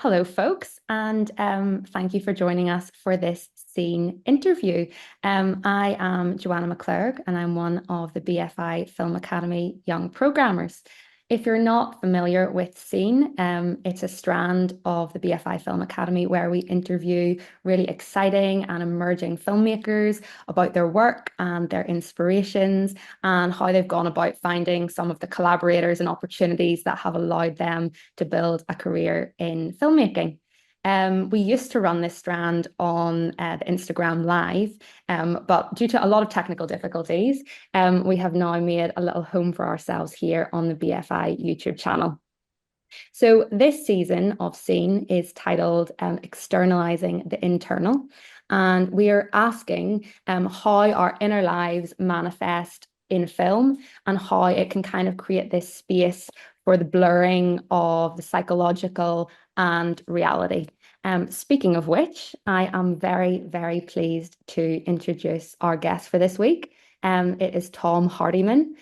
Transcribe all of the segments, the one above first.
Hello, folks, and thank you for joining us for this scene interview. I am Joanna McClurg, and I'm one of the BFI Film Academy Young Programmers. If you're not familiar with Scene, it's a strand of the BFI Film Academy where we interview really exciting and emerging filmmakers about their work and their inspirations and how they've gone about finding some of the collaborators and opportunities that have allowed them to build a career in filmmaking. We used to run this strand on the Instagram Live, but due to a lot of technical difficulties, we have now made a little home for ourselves here on the BFI YouTube channel. So this season of Scene is titled Externalizing the Internal, and we are asking how our inner lives manifest in film and how it can kind of create this space for the blurring of the psychological and reality. Speaking of which, I am very, very pleased to introduce our guest for this week. It is Tom Hardiman,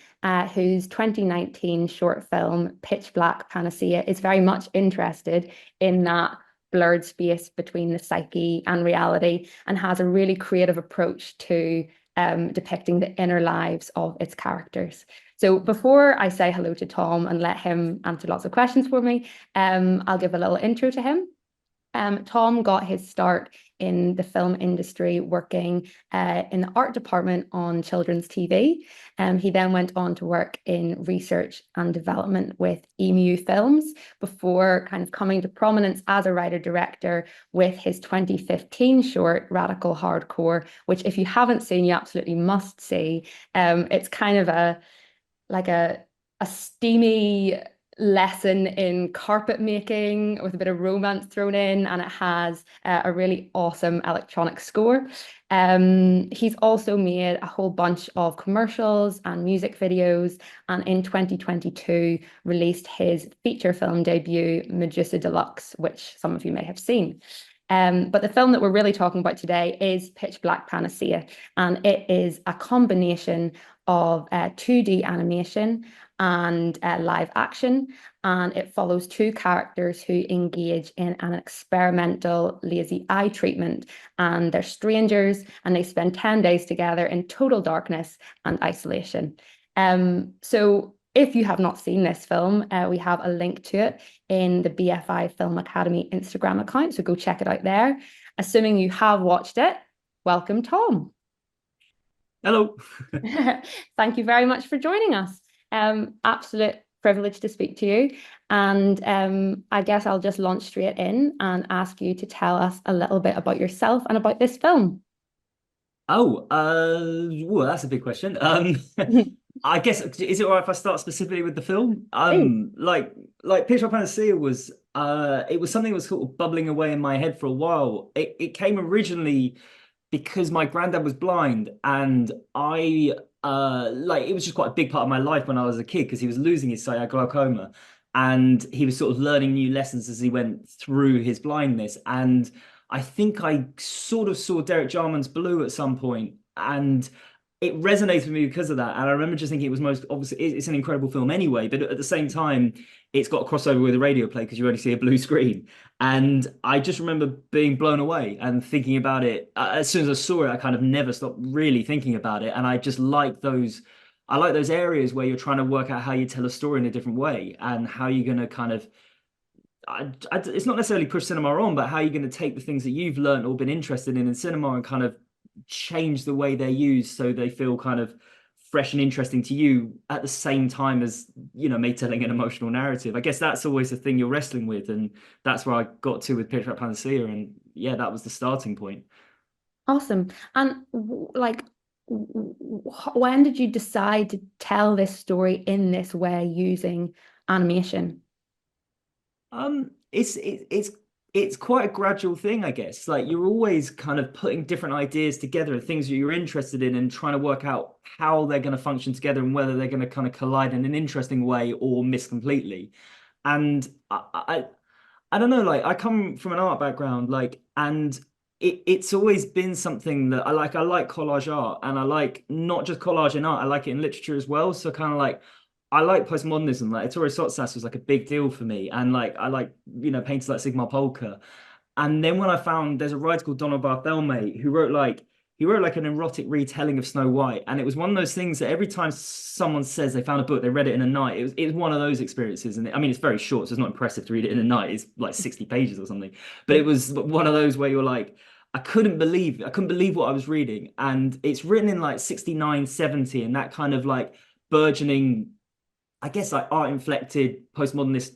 whose 2019 short film, Pitch Black Panacea, is very much interested in that blurred space between the psyche and reality and has a really creative approach to depicting the inner lives of its characters. So before I say hello to Tom and let him answer lots of questions for me, I'll give a little intro to him. Tom got his start in the film industry working in the art department on children's TV. He then went on to work in research and development with Emu Films before kind of coming to prominence as a writer-director with his 2015 short, Radical Hardcore, which if you haven't seen, you absolutely must see. It's kind of a steamy lesson in carpet making with a bit of romance thrown in, and it has a really awesome electronic score. He's also made a whole bunch of commercials and music videos, and in 2022 released his feature film debut, Medusa Deluxe, which some of you may have seen. But the film that we're really talking about today is Pitch Black Panacea, and it is a combination of 2D animation and live action. And it follows two characters who engage in an experimental lazy eye treatment. And they're strangers and they spend 10 days together in total darkness and isolation. So if you have not seen this film, we have a link to it in the BFI Film Academy Instagram account. So go check it out there. Assuming you have watched it, welcome, Tom. Hello. Thank you very much for joining us. Absolute privilege to speak to you. And I guess I'll just launch straight in and ask you to tell us a little bit about yourself and about this film. Well, that's a big question. I guess is it all right if I start specifically with the film? Please. Like Pitch Panacea was it was something that was sort of bubbling away in my head for a while. It came originally because my granddad was blind and I it was just quite a big part of my life when I was a kid because he was losing his sight, he had glaucoma, and he was sort of learning new lessons as he went through his blindness. And I think I sort of saw Derek Jarman's Blue at some point, and it resonates with me because of that. And I remember just thinking it was most obviously it's an incredible film anyway, but at the same time, it's got a crossover with a radio play because you only see a blue screen. And I just remember being blown away and thinking about it. As soon as I saw it, I kind of never stopped really thinking about it. And I just like those. I like those areas where you're trying to work out how you tell a story in a different way and how you're going to kind of it's not necessarily push cinema on, but how you're going to take the things that you've learned or been interested in cinema and kind of change the way they're used so they feel kind of fresh and interesting to you at the same time as, me telling an emotional narrative. I guess that's always the thing you're wrestling with. And that's where I got to with Pitch Black Panacea. And yeah, that was the starting point. Awesome. And when did you decide to tell this story in this way using animation? It's quite a gradual thing, I guess. Like you're always kind of putting different ideas together and things that you're interested in and trying to work out how they're going to function together and whether they're going to kind of collide in an interesting way or miss completely. And I don't know, like I come from an art background, and it's always been something that I like. I like collage art and I like not just collage in art, I like it in literature as well. So kind of like I like postmodernism. Like Ettore Sotsas was like a big deal for me, and like I like painters like Sigmar Polke. And then when I found there's a writer called Donald Barthelme who wrote like an erotic retelling of Snow White, and it was one of those things that every time someone says they found a book, they read it in a night. It was one of those experiences, and I mean it's very short, so it's not impressive to read it in a night. It's like 60 pages or something, but it was one of those where you're like, I couldn't believe what I was reading, and it's written in like 69, 70, and that kind of like burgeoning, I guess, like art inflected postmodernist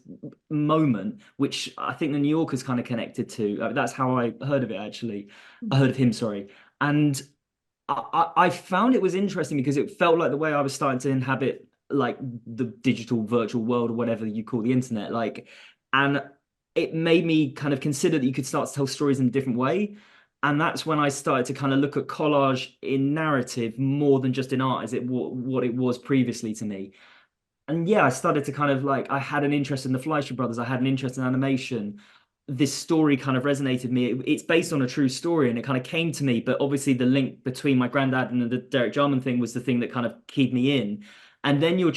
moment, which I think the New Yorker's kind of connected to. That's how I heard of it, actually. I heard of him, sorry. And I found it was interesting because it felt like the way I was starting to inhabit like the digital virtual world or whatever you call the internet. Like, and it made me kind of consider that you could start to tell stories in a different way. And that's when I started to kind of look at collage in narrative more than just in art as what it was previously to me. And yeah, I started to kind of like, I had an interest in the Fleischer brothers. I had an interest in animation. This story kind of resonated with me. It's based on a true story and it kind of came to me. But obviously the link between my granddad and the Derek Jarman thing was the thing that kind of keyed me in. And then you're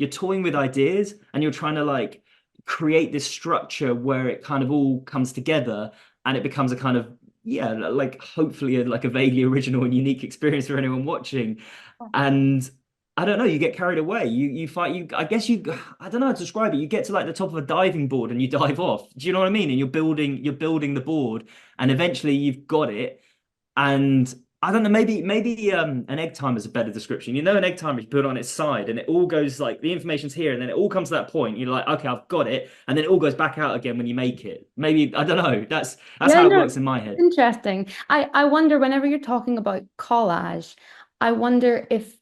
toying with ideas and you're trying to like create this structure where it kind of all comes together and it becomes a kind of, yeah, like hopefully like a vaguely original and unique experience for anyone watching. And I don't know, you get carried away. You fight you I guess you I don't know how to describe it. You get to like the top of a diving board and you dive off. Do you know what I mean? And you're building the board and eventually you've got it. And I don't know, maybe an egg timer is a better description. An egg timer is put on its side and it all goes like the information's here and then it all comes to that point. You're like, okay, I've got it, and then it all goes back out again when you make it. Maybe I don't know. That's Yeah, how it no, works in my head. interesting. I wonder whenever you're talking about collage, I wonder if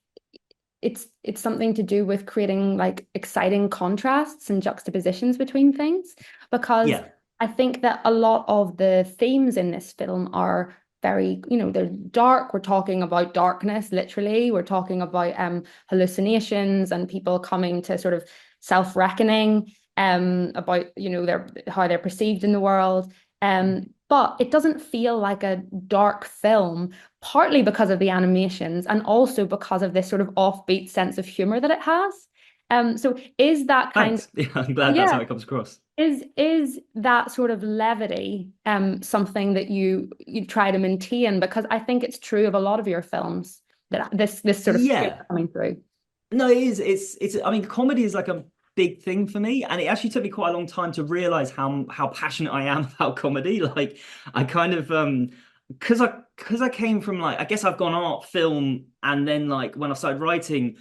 it's something to do with creating like exciting contrasts and juxtapositions between things, because Yeah. I think that a lot of the themes in this film are very, they're dark. We're talking about darkness, literally. We're talking about hallucinations and people coming to sort of self-reckoning about, their how they're perceived in the world. But it doesn't feel like a dark film, partly because of the animations and also because of this sort of offbeat sense of humor that it has. So is that kind of, Thanks. Yeah, I'm glad that's yeah, how it comes across. is that sort of levity something that you try to maintain? Because I think it's true of a lot of your films that this sort of feeling Yeah. coming through. No, it is. I mean, comedy is like a big thing for me, and it actually took me quite a long time to realize how passionate I am about comedy. Like, I kind of because I came from like I guess I've gone art, film, and then like when I started writing,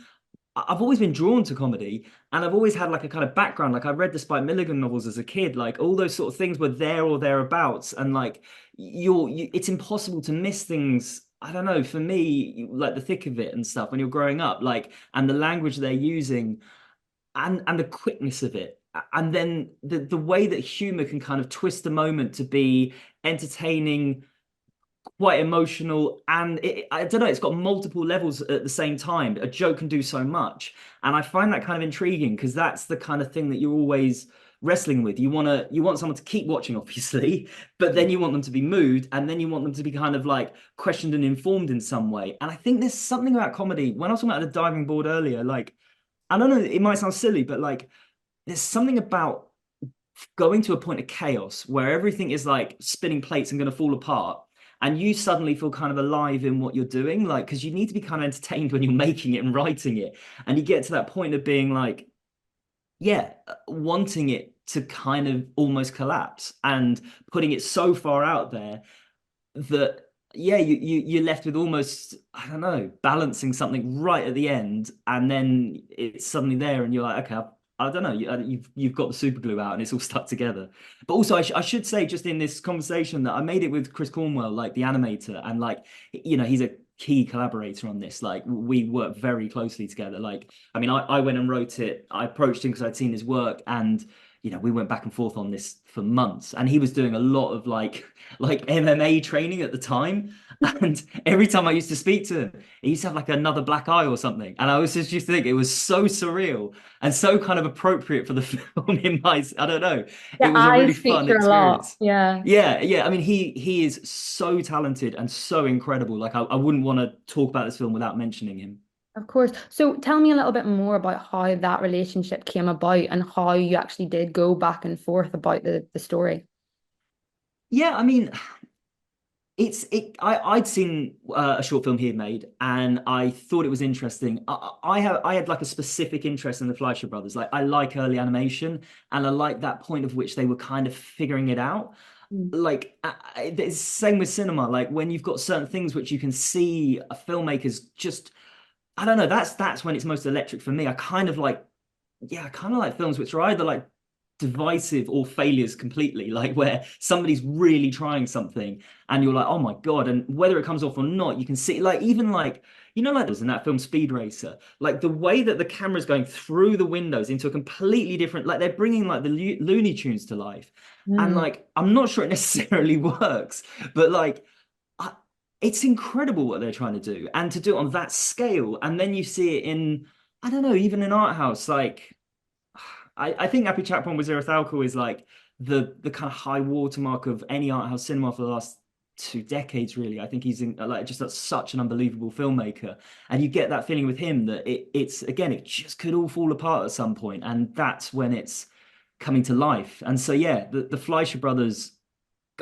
I've always been drawn to comedy, and I've always had like a kind of background. Like I read the Spike Milligan novels as a kid. Like all those sort of things were there or thereabouts, and like it's impossible to miss things. I don't know. For me, like the thick of it and stuff when you're growing up, like and the language they're using, and the quickness of it, and then the way that humor can kind of twist a moment to be entertaining, quite emotional, and I don't know, it's got multiple levels at the same time. A joke can do so much, and I find that kind of intriguing because that's the kind of thing that you're always wrestling with. You want someone to keep watching, obviously, but then you want them to be moved, and then you want them to be kind of like questioned and informed in some way. And I think there's something about comedy. When I was talking about the diving board earlier, like I don't know, it might sound silly, but like there's something about going to a point of chaos where everything is like spinning plates and going to fall apart, and you suddenly feel kind of alive in what you're doing, like because you need to be kind of entertained when you're making it and writing it, and you get to that point of being like, yeah, wanting it to kind of almost collapse and putting it so far out there that yeah, you're left with almost, I don't know, balancing something right at the end, and then it's suddenly there, and you're like, okay, I don't know, you've got the super glue out, and it's all stuck together. But also, I should say, just in this conversation, that I made it with Chris Cornwell, like the animator, and like he's a key collaborator on this. Like we work very closely together. Like I mean, I went and wrote it. I approached him because I'd seen his work, and we went back and forth on this for months, and he was doing a lot of like MMA training at the time. And every time I used to speak to him, he used to have like another black eye or something. And I was just used to think it was so surreal and so kind of appropriate for the film in my, I don't know. It The was a really eyes fun feature a lot. experience. Yeah. Yeah, yeah. I mean, he is so talented and so incredible. Like I wouldn't want to talk about this film without mentioning him. Of course. So tell me a little bit more about how that relationship came about and how you actually did go back and forth about the story. Yeah, I mean, I'd seen a short film he had made, and I thought it was interesting. I had like a specific interest in the Fleischer brothers. Like I like early animation, and I like that point of which they were kind of figuring it out. Mm. Like it's the same with cinema. Like when you've got certain things which you can see a filmmakers just, I don't know. That's when it's most electric for me. I kind of like films which are either like divisive or failures completely, like where somebody's really trying something and you're like, oh my God. And whether it comes off or not, you can see, like, even like, like there's in that film Speed Racer, like the way that the camera's going through the windows into a completely different, like they're bringing like the Looney Tunes to life. And Mm. like, I'm not sure it necessarily works, but like, I, it's incredible what they're trying to do and to do it on that scale. And then you see it in, I don't know, even in art house, like I think Happy Chaperone with Zero Thalco is like the kind of high watermark of any art house cinema for the last 2 decades, really. I think he's like just such an unbelievable filmmaker, and you get that feeling with him that it's again it just could all fall apart at some point, and that's when it's coming to life. And so yeah, the Fleischer brothers,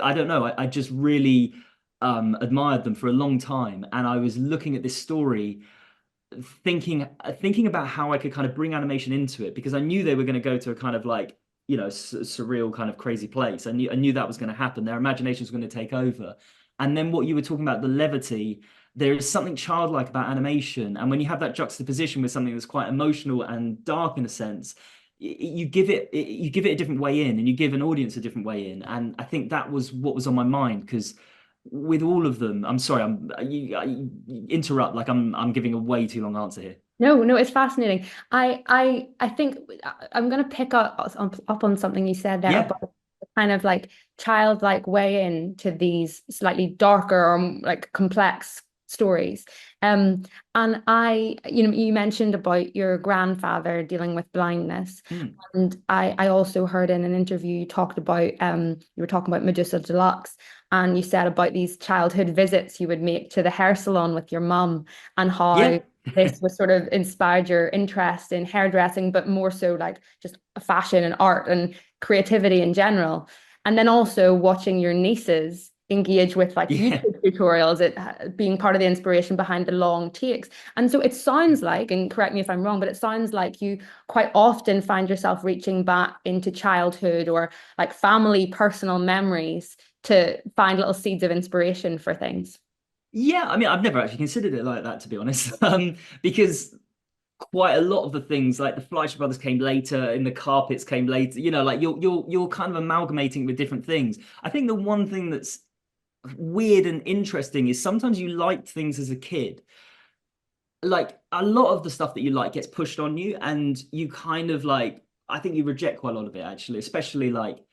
I don't know, I just really admired them for a long time, and I was looking at this story thinking about how I could kind of bring animation into it because I knew they were going to go to a kind of like surreal kind of crazy place. I knew that was going to happen. Their imagination was going to take over. And then what you were talking about, the levity, there is something childlike about animation. And when you have that juxtaposition with something that's quite emotional and dark in a sense, you give it a different way in, and you give an audience a different way in. And I think that was what was on my mind because with all of them, I'm sorry, you interrupt like I'm giving a way too long answer here. No, no, it's fascinating. I think I'm going to pick up on something you said there Yeah, about the kind of like childlike way into these slightly darker or like complex stories. Um, and you mentioned about your grandfather dealing with blindness, mm, and I also heard in an interview you talked about you were talking about Medusa Deluxe, and you said about these childhood visits you would make to the hair salon with your mum and how yeah, this was sort of inspired your interest in hairdressing, but more so like just fashion and art and creativity in general. And then also watching your nieces engage with like yeah. YouTube tutorials, it being part of the inspiration behind the long takes. And so it sounds like, and correct me if I'm wrong, but it sounds like you quite often find yourself reaching back into childhood or like family personal memories to find little seeds of inspiration for things. Yeah, I mean, I've never actually considered it like that, to be honest. Because quite a lot of the things, like the Fleischer brothers came later, and the carpets came later. Like you're kind of amalgamating with different things. I think the one thing that's weird and interesting is sometimes you liked things as a kid. Like a lot of the stuff that you like gets pushed on you, and you kind of like, I think you reject quite a lot of it actually, especially like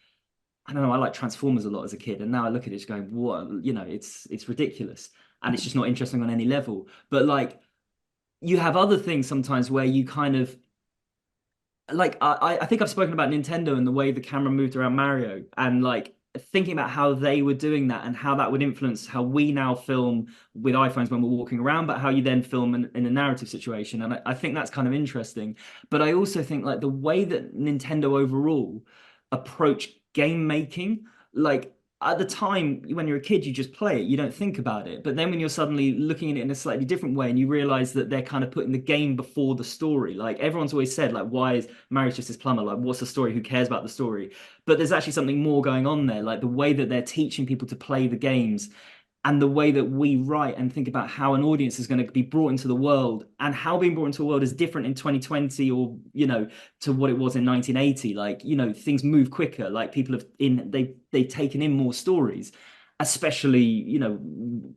I don't know, I like Transformers a lot as a kid, and now I look at it just going, what, it's ridiculous, and it's just not interesting on any level. But like, you have other things sometimes where you kind of like, I think I've spoken about Nintendo and the way the camera moved around Mario, and like thinking about how they were doing that and how that would influence how we now film with iPhones when we're walking around, but how you then film in a narrative situation. And I think that's kind of interesting. But I also think like the way that Nintendo overall approach game making, like at the time when you're a kid, you just play it, you don't think about it. But then when you're suddenly looking at it in a slightly different way and you realize that they're kind of putting the game before the story, like everyone's always said, like, why is Marriage just this plumber? Like, what's the story? Who cares about the story? But there's actually something more going on there, like the way that they're teaching people to play the games and the way that we write and think about how an audience is going to be brought into the world and how being brought into a world is different in 2020 or to what it was in 1980. Like things move quicker, like people they've taken in more stories, especially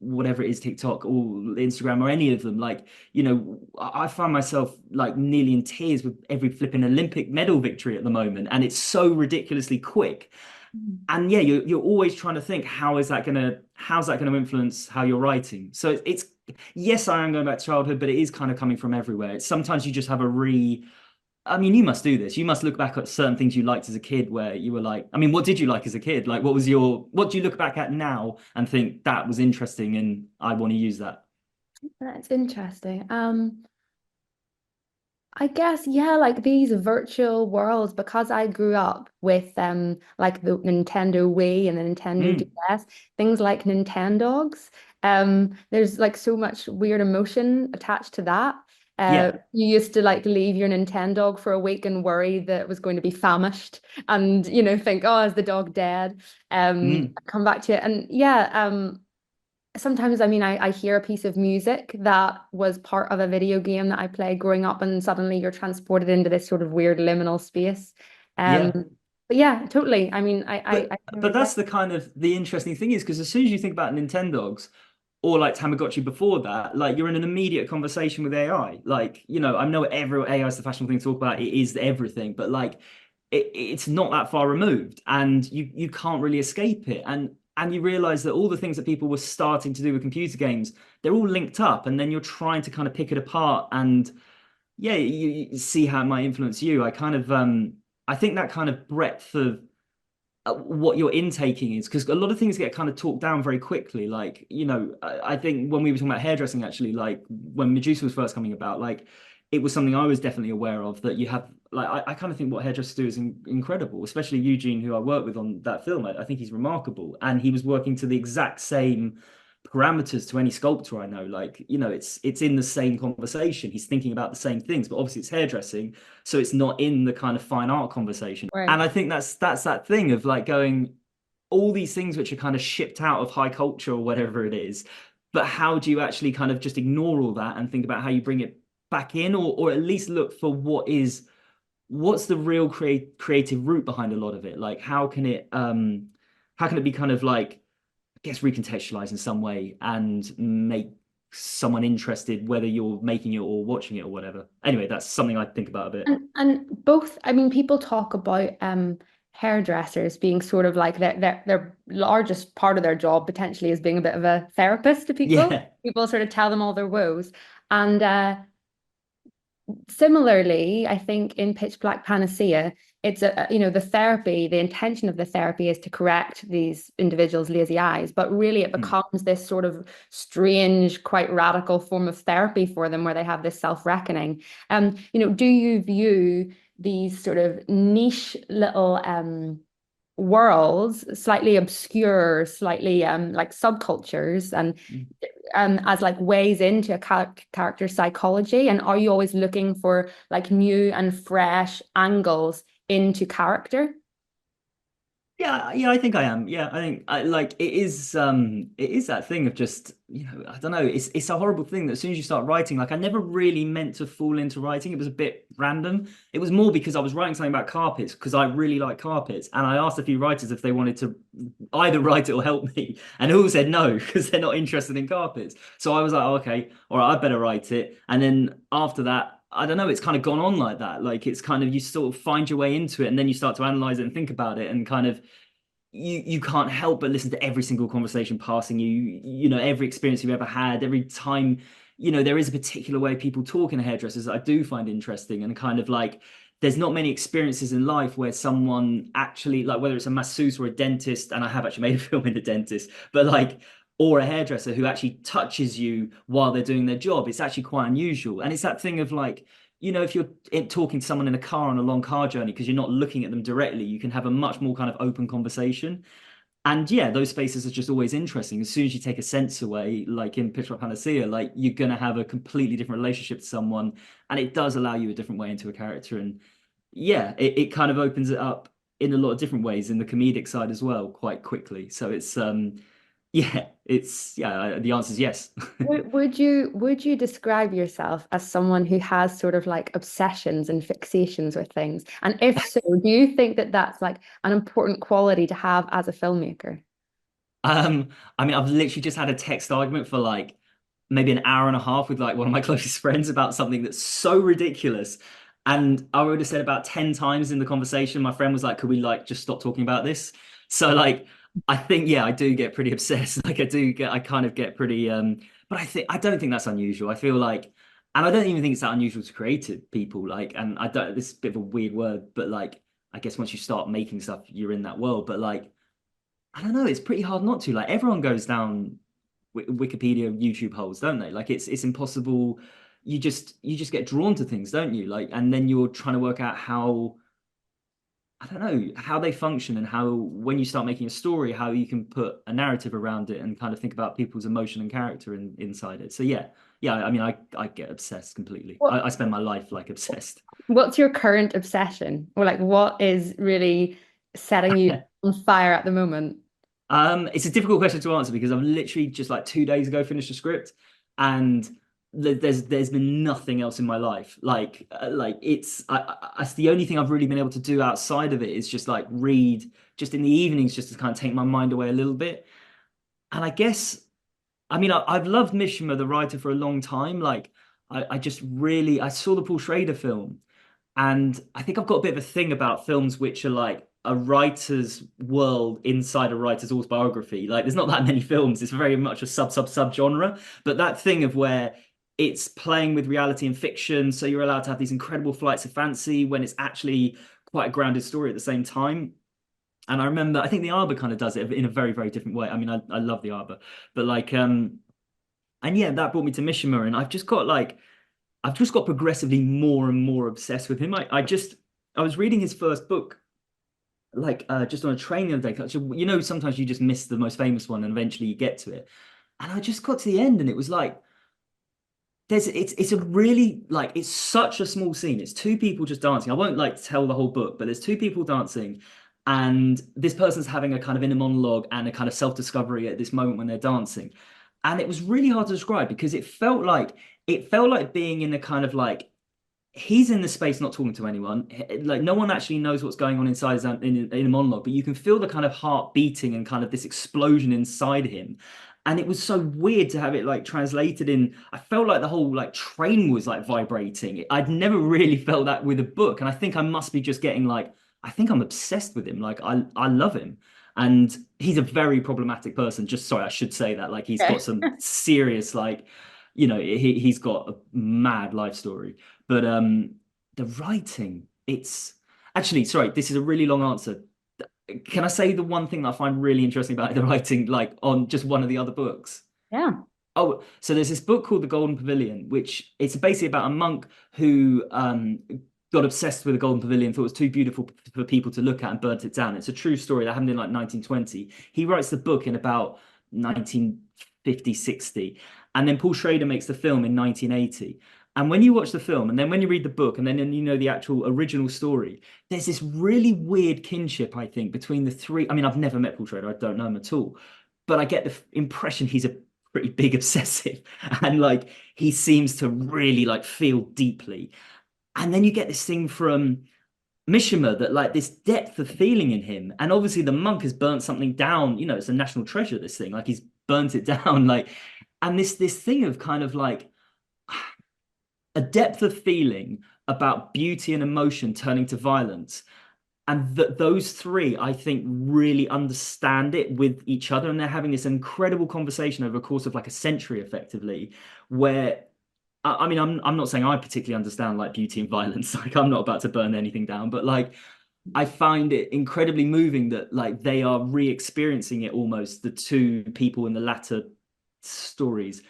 whatever it is, TikTok or Instagram or any of them. Like I find myself like nearly in tears with every flipping Olympic medal victory at the moment, and it's so ridiculously quick. And yeah, you're always trying to think how's that gonna influence how you're writing. So it's yes, I am going back to childhood, but it is kind of coming from everywhere. It's sometimes you just have I mean, you must do this. You must look back at certain things you liked as a kid where you were like, I mean, what did you like as a kid? Like what do you look back at now and think that was interesting and I want to use that? That's interesting. I guess, yeah, like these virtual worlds, because I grew up with like the Nintendo Wii and the Nintendo Mm, DS, things like Nintendogs. There's like so much weird emotion attached to that. yeah. You used to like leave your Nintendog for a week and worry that it was going to be famished and think, oh, is the dog dead? Mm, Come back to it. And yeah, sometimes, I mean, I hear a piece of music that was part of a video game that I played growing up, and suddenly you're transported into this sort of weird liminal space. Um, yeah. but yeah, totally. I mean, But I hear what but you're saying. that's the kind of the interesting thing is because as soon as you think about Nintendogs or like Tamagotchi before that, like you're in an immediate conversation with AI. Like, I know every AI is the fashionable thing to talk about. It is everything, but like it's not that far removed, and you can't really escape it. And you realize that all the things that people were starting to do with computer games, they're all linked up, and then you're trying to kind of pick it apart and yeah, you see how it might influence you. I think that kind of breadth of what you're intaking is because a lot of things get kind of talked down very quickly. Like, I think when we were talking about hairdressing, actually, like when Medusa was first coming about, like it was something I was definitely aware of that you have. Like, I kind of think what hairdressers do is incredible, especially Eugene, who I worked with on that film. I think he's remarkable, and he was working to the exact same parameters to any sculptor I know. Like, it's in the same conversation. He's thinking about the same things, but obviously it's hairdressing, so it's not in the kind of fine art conversation. Right. And I think that's that thing of like going all these things which are kind of shipped out of high culture or whatever it is. But how do you actually kind of just ignore all that and think about how you bring it back in, or at least look for what's the real creative root behind a lot of it? Like how can it be kind of like I guess recontextualized in some way and make someone interested whether you're making it or watching it or whatever. Anyway, that's something I think about a bit. And both, I mean, people talk about hairdressers being sort of like their largest part of their job potentially is being a bit of a therapist to people. Yeah. People sort of tell them all their woes. And similarly, I think in Pitch Black Panacea, it's the therapy, the intention of the therapy is to correct these individuals' lazy eyes, but really it Hmm. becomes this sort of strange, quite radical form of therapy for them where they have this self-reckoning. Do you view these sort of niche little worlds, slightly obscure, slightly like subcultures and as like ways into a character psychology? And are you always looking for like new and fresh angles into character? Yeah, yeah, I think I am. Yeah, I think I like it is that thing of just, I don't know, it's a horrible thing that as soon as you start writing, like I never really meant to fall into writing. It was a bit random. It was more because I was writing something about carpets because I really like carpets. And I asked a few writers if they wanted to either write it or help me. And all said no, because they're not interested in carpets. So I was like, oh, okay, all right, I better write it. And then after that, I don't know, it's kind of gone on like that. Like it's kind of you sort of find your way into it and then you start to analyze it and think about it and kind of you can't help but listen to every single conversation passing you, every experience you've ever had, every time, there is a particular way people talk in hairdressers that I do find interesting and kind of like there's not many experiences in life where someone actually like whether it's a masseuse or a dentist, and I have actually made a film in a dentist, but like or a hairdresser who actually touches you while they're doing their job. It's actually quite unusual. And it's that thing of like, if you're talking to someone in a car on a long car journey because you're not looking at them directly, you can have a much more kind of open conversation. And yeah, those spaces are just always interesting. As soon as you take a sense away, like in Pitch Black Panacea, like you're gonna have a completely different relationship to someone, and it does allow you a different way into a character. And yeah, it kind of opens it up in a lot of different ways in the comedic side as well, quite quickly. So it's the answer is yes. Would you describe yourself as someone who has sort of like obsessions and fixations with things? And if so, do you think that that's like an important quality to have as a filmmaker? I mean, I've literally just had a text argument for like maybe an hour and a half with like one of my closest friends about something that's so ridiculous. And I would have said about 10 times in the conversation, my friend was like, could we like just stop talking about this? So like I think yeah, I do get pretty obsessed. Like I kind of get pretty but I don't think that's unusual. I feel like and I don't even think it's that unusual to creative people. Like and I don't this is a bit of a weird word, but like I guess once you start making stuff, you're in that world. But like I don't know. It's pretty hard not to. Like everyone goes down Wikipedia, YouTube holes, don't they? Like it's impossible. you just get drawn to things, don't you? Like, and then you're trying to work out how, I don't know, how they function, and how, when you start making a story, how you can put a narrative around it and kind of think about people's emotion and character inside it. So yeah, I mean, I get obsessed completely. What I spend my life like obsessed. what's your current obsession? Or like what is really setting you on fire at the moment? It's a difficult question to answer because I've literally just like 2 days ago finished a script, and there's been nothing else in my life. Like it's the only thing I've really been able to do outside of it is just like read just in the evenings, just to kind of take my mind away a little bit. And I guess, I mean, I've loved Mishima, the writer, for a long time. Like, I just really, I saw the Paul Schrader film, and I think I've got a bit of a thing about films which are like a writer's world inside a writer's autobiography. Like, there's not that many films. It's very much a sub genre. But that thing of where it's playing with reality and fiction, so you're allowed to have these incredible flights of fancy when it's actually quite a grounded story at the same time. And I remember, I think the Arbor kind of does it in a very, very different way. I mean, I love the Arbor, but like, and yeah, that brought me to Mishima, and I've just got progressively more and more obsessed with him. I was reading his first book, like just on a train the other day. You know, sometimes you just miss the most famous one, and eventually you get to it. And I just got to the end, and it was like, it's a really, like, it's such a small scene. It's two people just dancing. I won't like tell the whole book, but there's two people dancing, and this person's having a kind of inner monologue and a kind of self-discovery at this moment when they're dancing. And it was really hard to describe because it felt like being in a kind of like, he's in the space not talking to anyone. Like, no one actually knows what's going on inside in a monologue, but you can feel the kind of heart beating and kind of this explosion inside him. And it was so weird to have it like translated in. I felt like the whole like train was like vibrating. I'd never really felt that with a book. And I think I must be just getting like, I think I'm obsessed with him. Like, I love him. And he's a very problematic person. Just sorry, I should say that. Like, he's got Okay. some serious, like, he's got a mad life story. But the writing, it's actually, sorry, this is a really long answer. Can I say the one thing that I find really interesting about the writing, like on just one of the other books? Yeah. Oh, so there's this book called The Golden Pavilion, which it's basically about a monk who got obsessed with the Golden Pavilion, thought it was too beautiful for people to look at, and burnt it down. It's a true story that happened in like 1920. He writes the book in about 1950, 60. And then Paul Schrader makes the film in 1980. And when you watch the film, and then when you read the book, and then you know the actual original story, there's this really weird kinship, I think, between the three. I mean, I've never met Paul Schrader, I don't know him at all, but I get the impression he's a pretty big obsessive, and like he seems to really like feel deeply. And then you get this thing from Mishima, that like this depth of feeling in him. And obviously the monk has burnt something down, it's a national treasure, this thing. Like, he's burnt it down, like, and this thing of kind of like a depth of feeling about beauty and emotion turning to violence. And that those three, I think, really understand it with each other. And they're having this incredible conversation over a course of like a century, effectively, where I mean, I'm not saying I particularly understand like beauty and violence. Like, I'm not about to burn anything down, but like, I find it incredibly moving that like they are re-experiencing it, almost, the two people in the latter stories.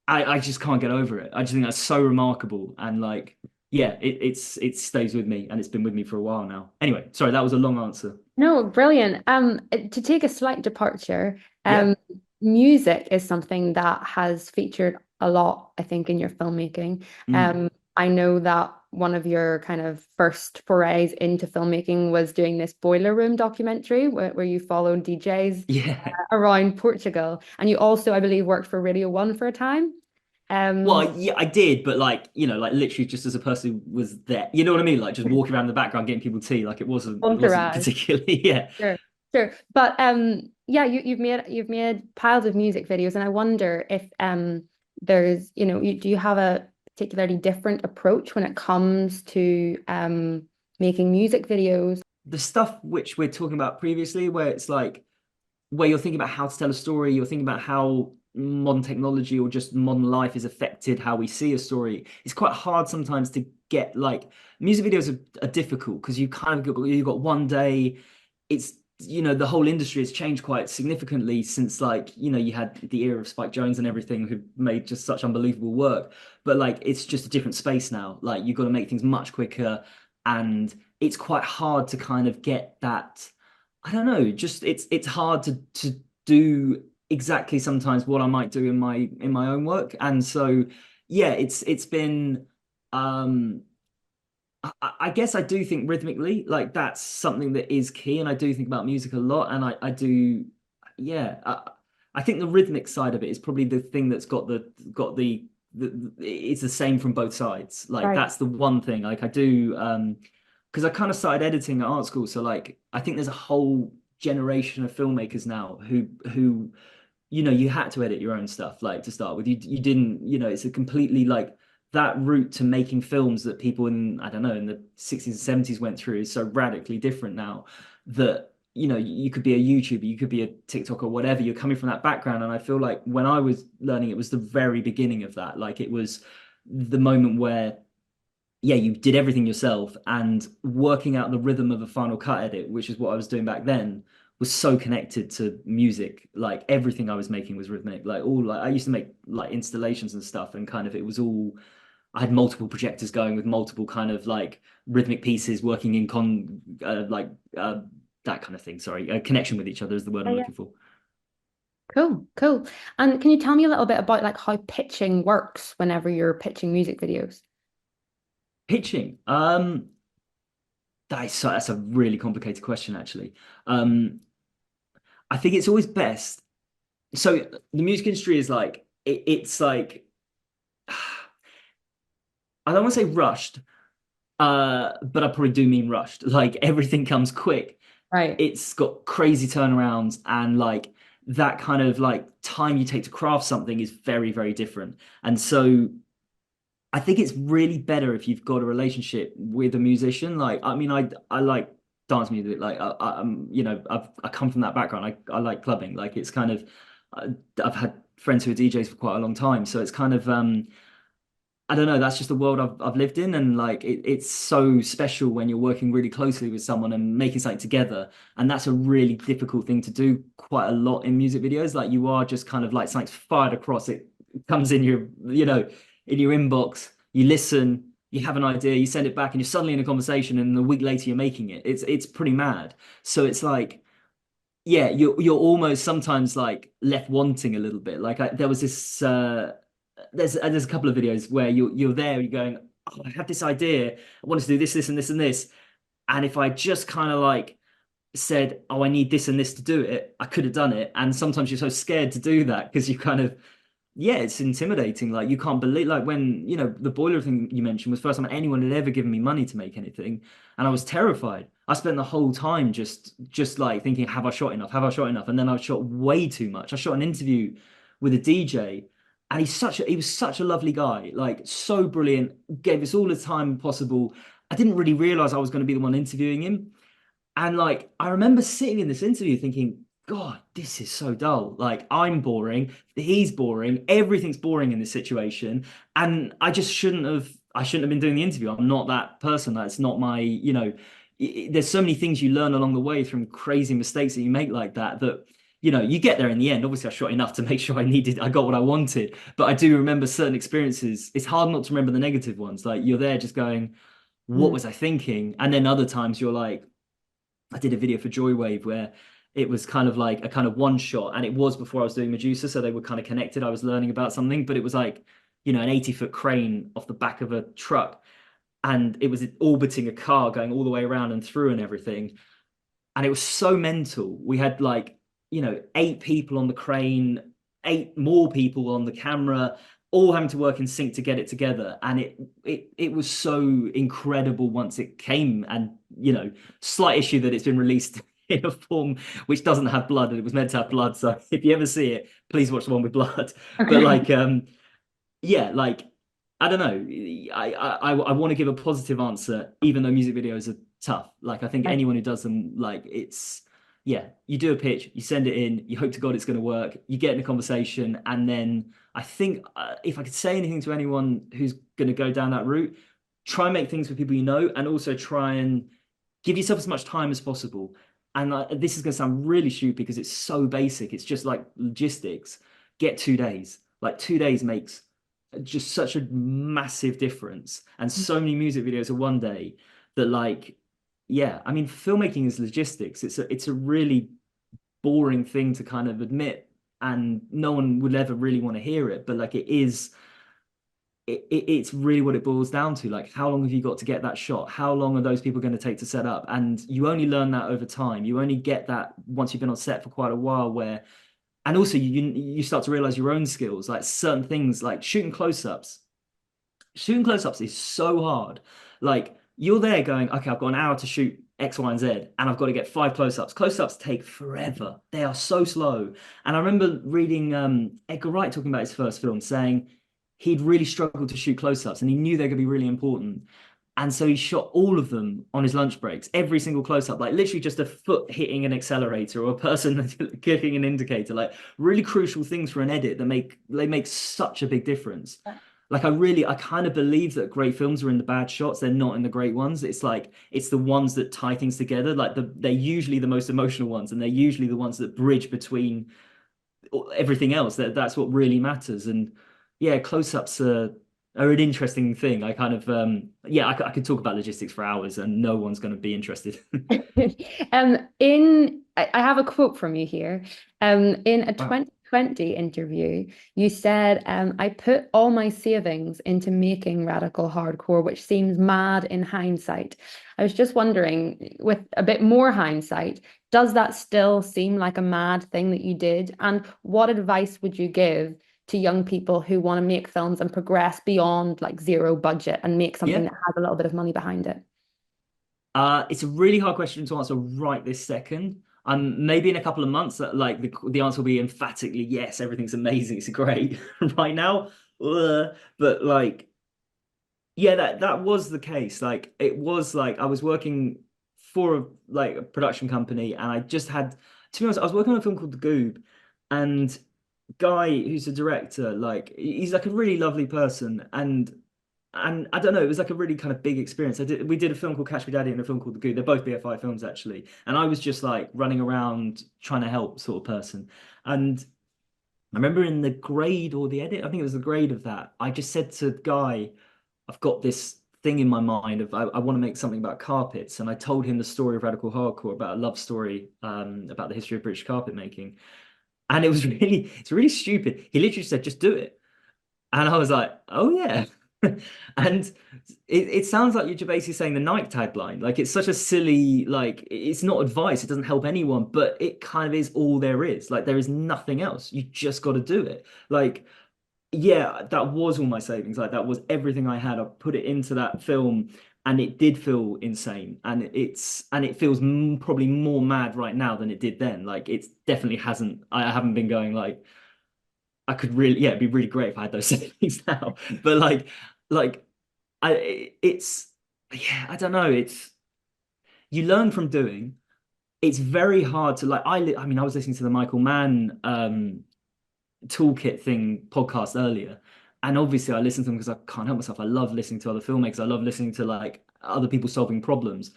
I just can't get over it. I just think that's so remarkable. And like, yeah, it stays with me, and it's been with me for a while now. Anyway, sorry, that was a long answer. No, brilliant. To take a slight departure, Yeah. music is something that has featured a lot, I think, in your filmmaking. Mm. I know that one of your kind of first forays into filmmaking was doing this Boiler Room documentary where you followed DJs Yeah. around Portugal, and you also, I believe, worked for Radio One for a time. Um, Well, yeah, I did, but like, like literally just as a person who was there. You know what I mean? Like, just walking around in the background getting people tea. Like, it wasn't Entourage. particularly, yeah. Sure, sure. But yeah, you've made piles of music videos, and I wonder if there's, do you have a particularly different approach when it comes to making music videos? The stuff which we're talking about previously, where it's like, where you're thinking about how to tell a story, you're thinking about how modern technology or just modern life has affected how we see a story. It's quite hard sometimes to get, like, music videos are difficult because you kind of you've got one day. It's the whole industry has changed quite significantly since, like, you had the era of Spike Jones and everything, who made just such unbelievable work. But like, it's just a different space now. Like, you've got to make things much quicker, and it's quite hard to kind of get that. I don't know, just it's hard to do exactly sometimes what I might do in my own work. And so yeah, it's been um I guess I do think rhythmically, like, that's something that is key, and I do think about music a lot, and I do, yeah. I think the rhythmic side of it is probably the thing that's got the it's the same from both sides. Like, Right. that's the one thing. Like, I do, because I kind of started editing at art school, so like, I think there's a whole generation of filmmakers now who you had to edit your own stuff, like, to start with. You didn't, it's a completely, like, that route to making films that people in, I don't know, in the 60s and 70s went through is so radically different now that, you could be a YouTuber, you could be a TikToker, whatever. You're coming from that background. And I feel like when I was learning, it was the very beginning of that. Like, it was the moment where, yeah, you did everything yourself, and working out the rhythm of a Final Cut edit, which is what I was doing back then, was so connected to music. Like, everything I was making was rhythmic. Like, all, like, I used to make like installations and stuff, and kind of, it was all, I had multiple projectors going with multiple kind of like rhythmic pieces working in that kind of thing. Sorry, connection with each other is the word Yeah, I'm yeah. looking for. Cool, cool. And can you tell me a little bit about like how pitching works whenever you're pitching music videos? Pitching. That's a really complicated question, actually. Um, I think it's always best. So the music industry is like, it's like, I don't want to say rushed, but I probably do mean rushed. Like, everything comes quick. Right. It's got crazy turnarounds, and like, that kind of like time you take to craft something is very, very different. And so I think it's really better if you've got a relationship with a musician. Like, I mean, I like dance music. Like, I'm, I come from that background. I like clubbing. Like, it's kind of, I- I've had friends who are DJs for quite a long time, so it's kind of, I don't know, that's just the world I've lived in. And like, it's so special when you're working really closely with someone and making something together. And that's a really difficult thing to do quite a lot in music videos. Like, you are just kind of like, something's fired across, it comes in your, in your inbox, you listen, you have an idea, you send it back, and you're suddenly in a conversation, and a week later you're making it. It's pretty mad. So it's like, yeah, you're almost sometimes like left wanting a little bit. Like, there was this there's a couple of videos where you're there, you're going, oh, I have this idea, I want to do this, this, and this, and this. And if I just kind of like said, oh, I need this and this to do it, I could have done it. And sometimes you're so scared to do that because you kind of, yeah, it's intimidating. Like, you can't believe, like, when, the boiler thing you mentioned was the first time anyone had ever given me money to make anything, and I was terrified. I spent the whole time just like thinking, have I shot enough? Have I shot enough? And then I shot way too much. I shot an interview with a DJ, and he was such a lovely guy, like, so brilliant, gave us all the time possible. I didn't really realize I was going to be the one interviewing him. And like, I remember sitting in this interview thinking, God, this is so dull. Like, I'm boring, he's boring, everything's boring in this situation. And I shouldn't have been doing the interview. I'm not that person. That's not my, there's so many things you learn along the way from crazy mistakes that you make like that, you get there in the end. Obviously, I shot enough to make sure I got what I wanted. But I do remember certain experiences. It's hard not to remember the negative ones. Like, you're there just going, what Mm. was I thinking? And then other times you're like, I did a video for Joywave where it was kind of like a kind of one shot, and it was before I was doing Medusa, so they were kind of connected. I was learning about something, but it was like, an 80-foot crane off the back of a truck, and it was orbiting a car going all the way around and through and everything. And it was so mental. We had like, 8 people on the crane, 8 more people on the camera, all having to work in sync to get it together. And it was so incredible once it came. And, slight issue that it's been released in a form which doesn't have blood, and it was meant to have blood. So if you ever see it, please watch the one with blood. But Okay. like, yeah, like, I don't know. I want to give a positive answer, even though music videos are tough. Like, I think Right. anyone who does them, like, yeah, you do a pitch, you send it in, you hope to God it's going to work, you get in a conversation, and then I think, if I could say anything to anyone who's going to go down that route, try and make things with people you know, and also try and give yourself as much time as possible. and this is going to sound really stupid because it's so basic. It's just like logistics. Get 2 days. Like 2 days makes just such a massive difference. And so many music videos are one day that like, yeah, I mean, filmmaking is logistics. It's a really boring thing to kind of admit, and no one would ever really want to hear it. But like, it's really what it boils down to. Like, how long have you got to get that shot? How long are those people going to take to set up? And you only learn that over time. You only get that once you've been on set for quite a while, where and also you start to realize your own skills, like certain things like shooting close-ups. Shooting close-ups is so hard. Like you're there going, okay, I've got an hour to shoot X, Y, and Z, and I've got to get 5 close-ups. Close-ups take forever. They are so slow. And I remember reading Edgar Wright talking about his first film, saying he'd really struggled to shoot close-ups and he knew they're going to be really important. And so he shot all of them on his lunch breaks, every single close-up, like literally just a foot hitting an accelerator or a person clicking an indicator, like really crucial things for an edit that make such a big difference. Like I kind of believe that great films are in the bad shots, they're not in the great ones. It's like it's the ones that tie things together. Like they're usually the most emotional ones, and they're usually the ones that bridge between everything else. That's what really matters. And yeah, close-ups are an interesting thing. I kind of yeah, I could talk about logistics for hours, and no one's going to be interested. I have a quote from you here. In a Wow. 2020 interview, you said, I put all my savings into making radical hardcore, which seems mad in hindsight. I was just wondering, with a bit more hindsight, does that still seem like a mad thing that you did? And what advice would you give to young people who want to make films and progress beyond like zero budget and make something Yeah. that has a little bit of money behind it? It's a really hard question to answer right this second. Maybe in a couple of months, like the answer will be emphatically yes, everything's amazing, it's great. Right now, but like, yeah, that was the case. Like, it was like I was working for a production company, and I just had, to be honest, I was working on a film called The Goob, and Guy, who's the director, like he's like a really lovely person, and I don't know, it was like a really kind of big experience. We did a film called Catch Me Daddy and a film called The Goo. They're both BFI films actually, and I was just like running around trying to help sort of person. And I remember in the grade or the edit, I think it was the grade of that, I just said to Guy, I've got this thing in my mind of I want to make something about carpets, and I told him the story of Radical Hardcore, about a love story about the history of British carpet making, and it's really stupid. He literally said, just do it. And I was like, oh yeah. And it sounds like you're basically saying the Nike tagline. Like it's such a silly, like it's not advice, it doesn't help anyone, but it kind of is all there is. Like there is nothing else. You just got to do it. Like, yeah, that was all my savings. Like that was everything I had. I put it into that film, and it did feel insane. And it feels probably more mad right now than it did then. Like it's definitely hasn't, I haven't been going like I could really, yeah, it'd be really great if I had those savings now. But like it's, yeah, I don't know. It's you learn from doing. It's very hard to like. I mean, I was listening to the Michael Mann toolkit thing podcast earlier, and obviously I listen to them because I can't help myself. I love listening to other filmmakers. I love listening to like other people solving problems.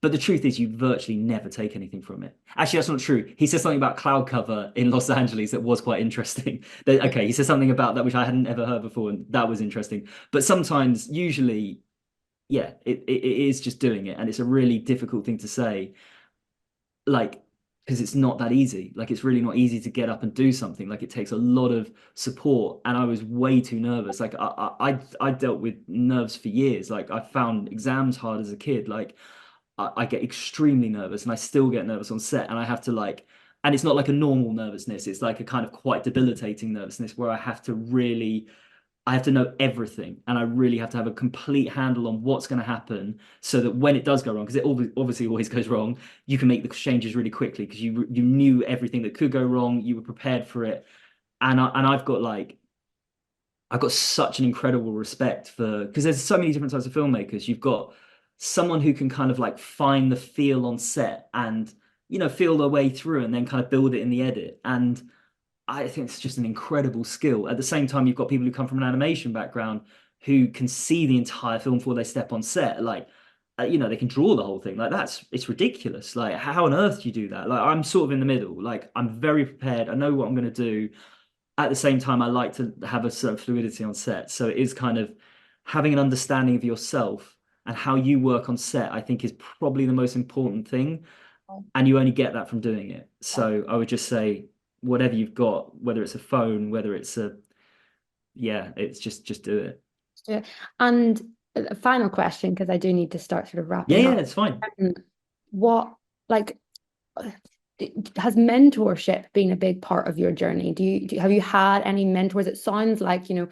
But the truth is, you virtually never take anything from it. Actually, that's not true. He says something about cloud cover in Los Angeles that was quite interesting. Okay, he says something about that which I hadn't ever heard before, and that was interesting. But sometimes, usually, yeah, it is just doing it, and it's a really difficult thing to say, like because it's not that easy. Like it's really not easy to get up and do something. Like it takes a lot of support, and I was way too nervous. Like I dealt with nerves for years. Like I found exams hard as a kid. Like I get extremely nervous, and I still get nervous on set, and I have to like, and it's not like a normal nervousness. It's like a kind of quite debilitating nervousness where I have to know everything, and I really have to have a complete handle on what's going to happen, so that when it does go wrong, because it obviously always goes wrong, you can make the changes really quickly because you knew everything that could go wrong, you were prepared for it, and I've got such an incredible respect for because there's so many different types of filmmakers. You've got someone who can kind of like find the feel on set and feel their way through and then kind of build it in the edit. And I think it's just an incredible skill. At the same time, you've got people who come from an animation background who can see the entire film before they step on set. Like they can draw the whole thing. Like it's ridiculous. Like how on earth do you do that? Like I'm sort of in the middle. Like I'm very prepared. I know what I'm going to do. At the same time, I like to have a certain fluidity on set. So it is kind of having an understanding of yourself and how you work on set, I think is probably the most important thing. And you only get that from doing it. So I would just say, whatever you've got, whether it's a phone, whether it's it's just do it. Yeah. And a final question, because I do need to start sort of Yeah, wrapping yeah, up. it's fine. Um, what, like, has mentorship been a big part of your journey? Have you had any mentors? It sounds like, you're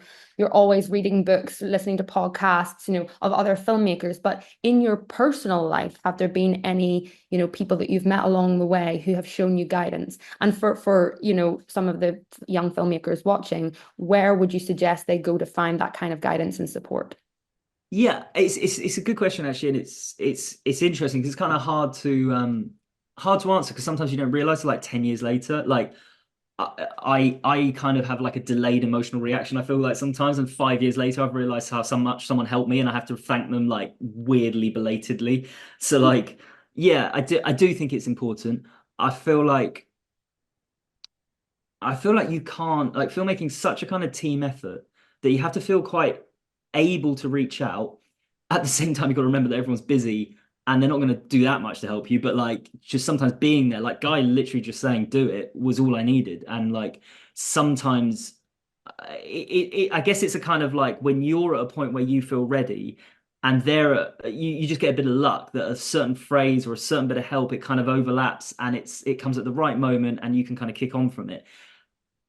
always reading books, listening to podcasts, of other filmmakers, but in your personal life, have there been any, people that you've met along the way who have shown you guidance? And for some of the young filmmakers watching, where would you suggest they go to find that kind of guidance and support? Yeah, it's a good question actually, and it's interesting because it's kind of hard to answer because sometimes you don't realize like 10 years later. Like I kind of have like a delayed emotional reaction. I feel like sometimes, and 5 years later, I've realized how so much someone helped me, and I have to thank them like weirdly belatedly. So like, yeah, I do think it's important. I feel like I feel like you can't like filmmaking's such a kind of team effort that you have to feel quite able to reach out. At the same time, you've got to remember that everyone's busy and they're not going to do that much to help you. But like just sometimes being there, like Guy literally just saying do it was all I needed. And like sometimes I guess it's a kind of like when you're at a point where you feel ready and you just get a bit of luck that a certain phrase or a certain bit of help, it kind of overlaps and it comes at the right moment and you can kind of kick on from it.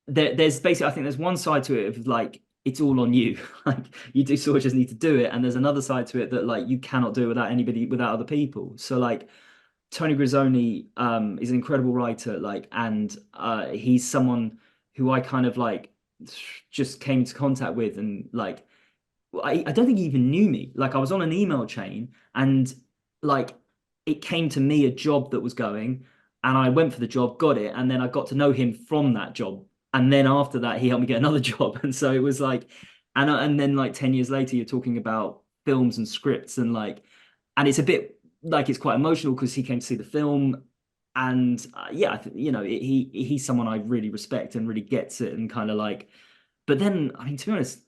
There's basically, I think there's one side to it of like it's all on you. Like you do sort of just need to do it, and there's another side to it that like you cannot do it without anybody, without other people. So like Tony Grisoni is an incredible writer, like, and he's someone who I kind of like just came into contact with, and like I don't think he even knew me. Like I was on an email chain and like it came to me a job that was going and I went for the job, got it, and then I got to know him from that job. And then after that, he helped me get another job. And so it was like, and then like 10 years later, you're talking about films and scripts and like, and it's a bit like it's quite emotional because he came to see the film. And yeah, he's someone I really respect and really gets it and kind of like, but then, I mean, to be honest,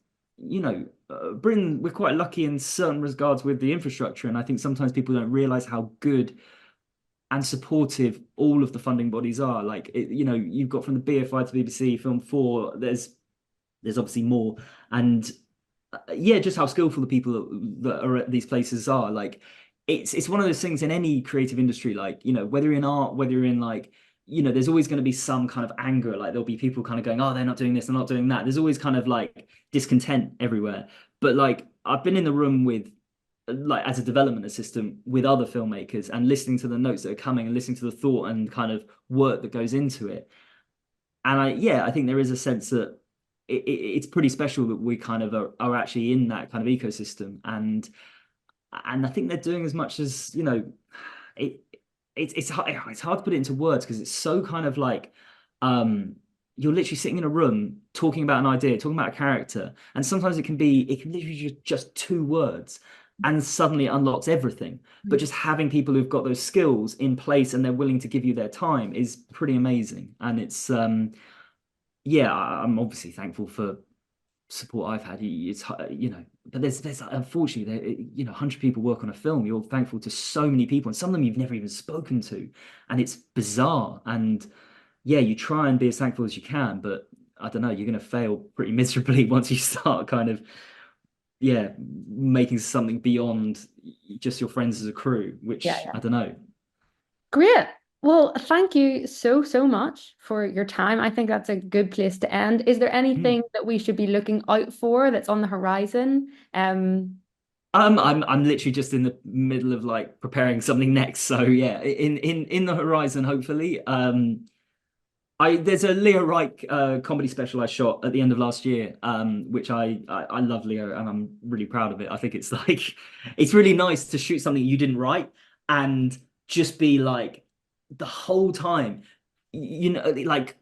Britain, we're quite lucky in certain regards with the infrastructure, and I think sometimes people don't realize how good and supportive all of the funding bodies are. Like, you've got from the BFI to BBC, Film 4, there's obviously more, and yeah, just how skillful the people that are at these places are. Like, it's one of those things in any creative industry, like, whether you're in art, whether you're in like, there's always going to be some kind of anger. Like there'll be people kind of going, oh, they're not doing this, they're not doing that. There's always kind of like discontent everywhere. But like I've been in the room with like as a development assistant with other filmmakers and listening to the notes that are coming and listening to the thought and kind of work that goes into it. And I think there is a sense that it's pretty special that we kind of are actually in that kind of ecosystem. And I think they're doing as much as, it it's hard to put it into words because it's so kind of like um you're literally sitting in a room talking about an idea, talking about a character, and sometimes it can literally just 2 words and suddenly it unlocks everything. But just having people who've got those skills in place and they're willing to give you their time is pretty amazing. And it's yeah, I'm obviously thankful for support I've had. It's but there's unfortunately 100 people work on a film. You're thankful to so many people, and some of them you've never even spoken to, and it's bizarre. And yeah, you try and be as thankful as you can, but I don't know, you're going to fail pretty miserably once you start kind of making something beyond just your friends as a crew, Yeah, which yeah. I don't know. Great. Well, thank you so, so much for your time. I think that's a good place to end. Is there Hmm. anything that we should be looking out for that's on the horizon? I'm literally just in the middle of like preparing something next. So yeah, in the horizon, hopefully. There's a Leo Reich comedy special I shot at the end of last year, which I love Leo and I'm really proud of it. I think it's like it's really nice to shoot something you didn't write and just be like the whole time, like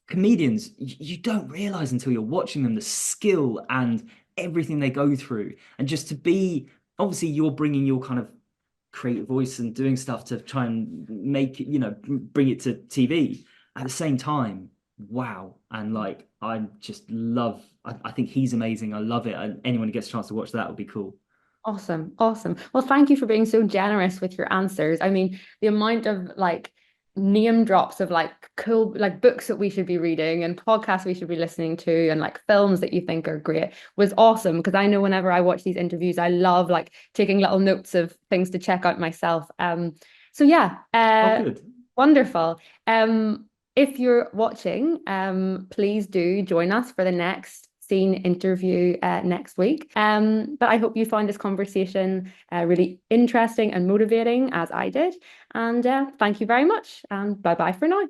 comedians, you don't realize until you're watching them the skill and everything they go through, and just to be obviously you're bringing your kind of creative voice and doing stuff to try and make it, bring it to TV. At the same time, wow. And like, I think he's amazing. I love it. And anyone who gets a chance to watch that would be cool. Awesome. Awesome. Well, thank you for being so generous with your answers. I mean, the amount of like name drops of like cool like books that we should be reading and podcasts we should be listening to and like films that you think are great was awesome, because I know whenever I watch these interviews, I love like taking little notes of things to check out myself. So yeah, Oh, good. wonderful. If you're watching, please do join us for the next scene interview next week. But I hope you found this conversation really interesting and motivating as I did. And thank you very much. And bye bye for now.